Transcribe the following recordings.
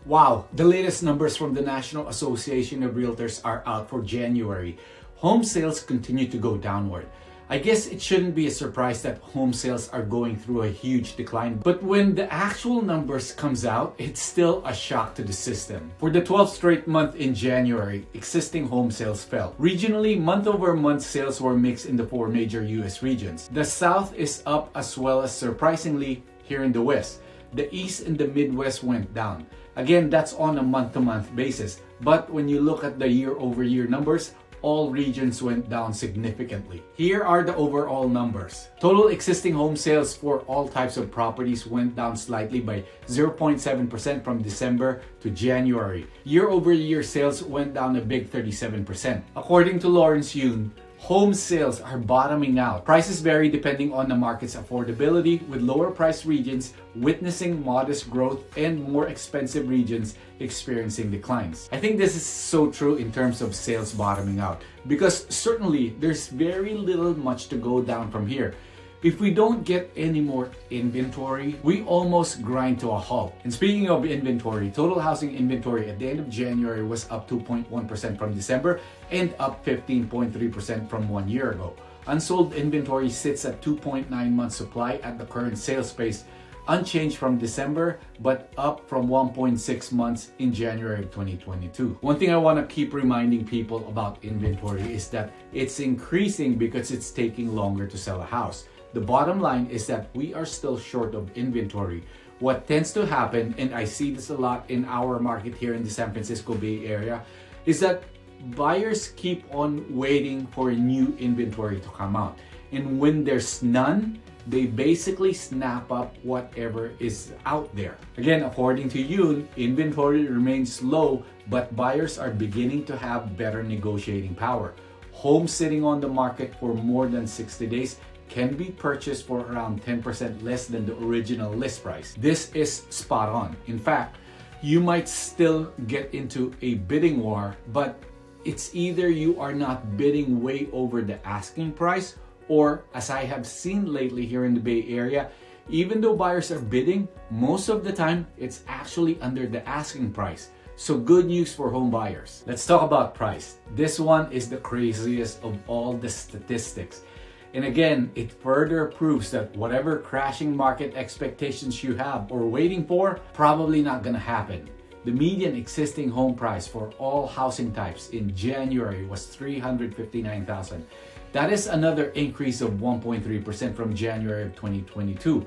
Wow, the latest numbers from the National Association of Realtors are out for January. Home sales continue to go downward. I guess it shouldn't be a surprise that home sales are going through a huge decline, but when the actual numbers comes out, it's still a shock to the system. For the 12th straight month in January, existing home sales fell. Regionally, month-over-month sales were mixed in the four major US regions. The South is up as well as surprisingly here in the West. The East and the Midwest went down. Again, that's on a month-to-month basis. But when you look at the year-over-year numbers, all regions went down significantly. Here are the overall numbers. Total existing home sales for all types of properties went down slightly by 0.7% from December to January. Year-over-year sales went down a big 37%. According to Lawrence Yun, home sales are bottoming out. Prices vary depending on the market's affordability, with lower price regions witnessing modest growth and more expensive regions experiencing declines. I think this is so true in terms of sales bottoming out, because certainly there's very little much to go down from here. If we don't get any more inventory, we almost grind to a halt. And speaking of inventory, total housing inventory at the end of January was up 2.1% from December and up 15.3% from 1 year ago. Unsold inventory sits at 2.9 months supply at the current sales pace, unchanged from December, but up from 1.6 months in January of 2022. One thing I want to keep reminding people about inventory is that it's increasing because it's taking longer to sell a house. The bottom line is that we are still short of inventory. What tends to happen, and I see this a lot in our market here in the San Francisco Bay Area, is that buyers keep on waiting for new inventory to come out. And when there's none, they basically snap up whatever is out there. Again, according to Yoon, inventory remains low, but buyers are beginning to have better negotiating power. Homes sitting on the market for more than 60 days can be purchased for around 10% less than the original list price. This is spot on. In fact, you might still get into a bidding war, but it's either you are not bidding way over the asking price, or as I have seen lately here in the Bay Area, even though buyers are bidding, most of the time it's actually under the asking price. So good news for home buyers. Let's talk about price. This one is the craziest of all the statistics. And again, it further proves that whatever crashing market expectations you have or waiting for, probably not gonna happen. The median existing home price for all housing types in January was $359,000. That is another increase of 1.3% from January of 2022.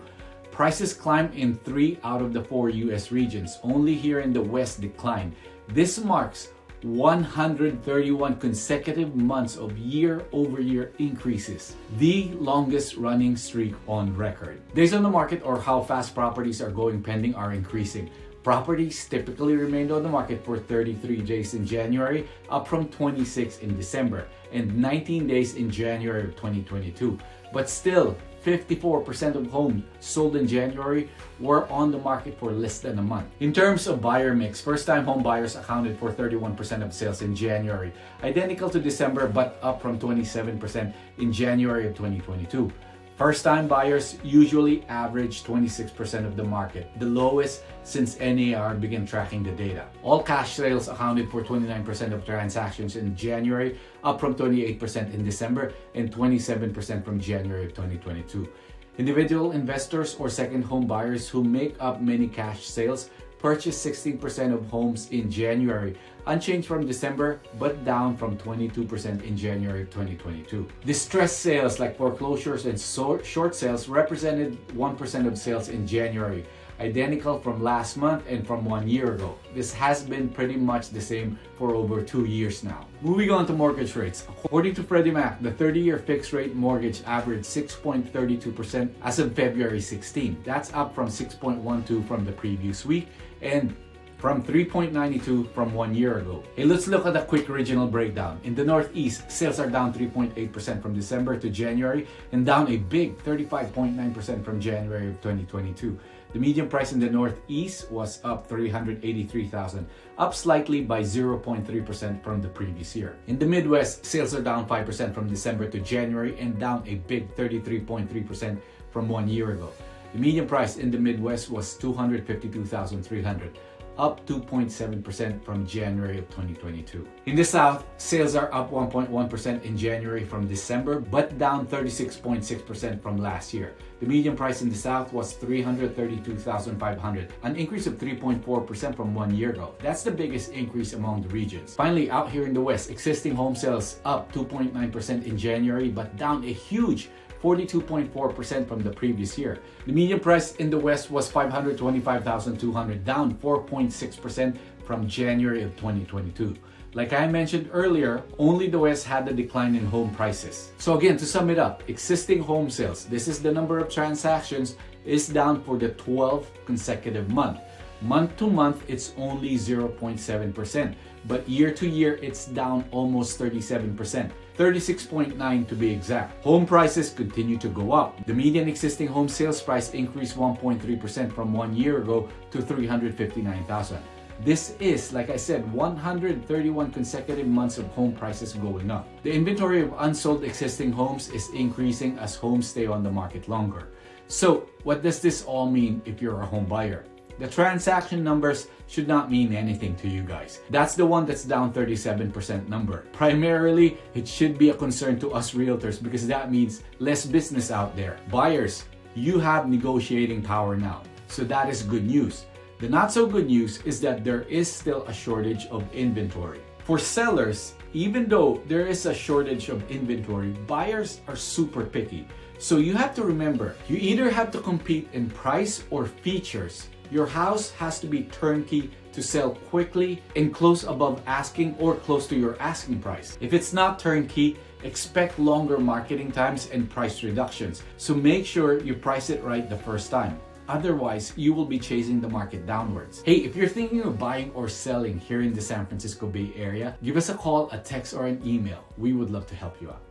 Prices climbed in 3 out of the 4 US regions. Only here in the West declined. This marks 131 consecutive months of year-over-year increases, the longest running streak on record. Days on the market, or how fast properties are going pending, are increasing. Properties typically remained on the market for 33 days in January, up from 26 in December, and 19 days in January of 2022. But still, 54% of homes sold in January were on the market for less than a month. In terms of buyer mix, first-time home buyers accounted for 31% of sales in January, identical to December but up from 27% in January of 2022. First-time buyers usually average 26% of the market, the lowest since NAR began tracking the data. All cash sales accounted for 29% of transactions in January, up from 28% in December and 27% from January of 2022. Individual investors or second home buyers who make up many cash sales purchased 16% of homes in January, unchanged from December but down from 22% in January of 2022. Distressed sales like foreclosures and short sales represented 1% of sales in January, identical from last month and from 1 year ago. This has been pretty much the same for over 2 years now. Moving on to mortgage rates. According to Freddie Mac, the 30-year fixed rate mortgage averaged 6.32% as of February 16. That's up from 6.12 from the previous week and from 3.92 from 1 year ago. Hey, let's look at a quick regional breakdown. In the Northeast, sales are down 3.8% from December to January and down a big 35.9% from January of 2022. The median price in the Northeast was up $383,000, up slightly by 0.3% from the previous year. In the Midwest, sales are down 5% from December to January and down a big 33.3% from 1 year ago. The median price in the Midwest was $252,300, up 2.7% from January of 2022. In the South, sales are up 1.1% in January from December, but down 36.6% from last year. The median price in the South was $332,500, an increase of 3.4% from 1 year ago. That's the biggest increase among the regions. Finally, out here in the West, existing home sales up 2.9% in January, but down a huge 42.4% from the previous year. The median price in the West was $525,200, down 4.6% from January of 2022. Like I mentioned earlier, only the West had a decline in home prices. So again, to sum it up, existing home sales, this is the number of transactions, is down for the 12th consecutive month. Month to month, it's only 0.7%, but year to year, it's down almost 37%, 36.9 to be exact. Home prices continue to go up. The median existing home sales price increased 1.3% from 1 year ago to $359,000. This is, like I said, 131 consecutive months of home prices going up. The inventory of unsold existing homes is increasing as homes stay on the market longer. So, what does this all mean if you're a home buyer? The transaction numbers should not mean anything to you guys. That's the one that's down 37% number. Primarily, it should be a concern to us realtors because that means less business out there. Buyers, you have negotiating power now. So that is good news. The not so good news is that there is still a shortage of inventory. For sellers, even though there is a shortage of inventory, buyers are super picky. So you have to remember, you either have to compete in price or features. Your house has to be turnkey to sell quickly and close above asking or close to your asking price. If it's not turnkey, expect longer marketing times and price reductions. So make sure you price it right the first time. Otherwise, you will be chasing the market downwards. Hey, if you're thinking of buying or selling here in the San Francisco Bay Area, give us a call, a text, or an email. We would love to help you out.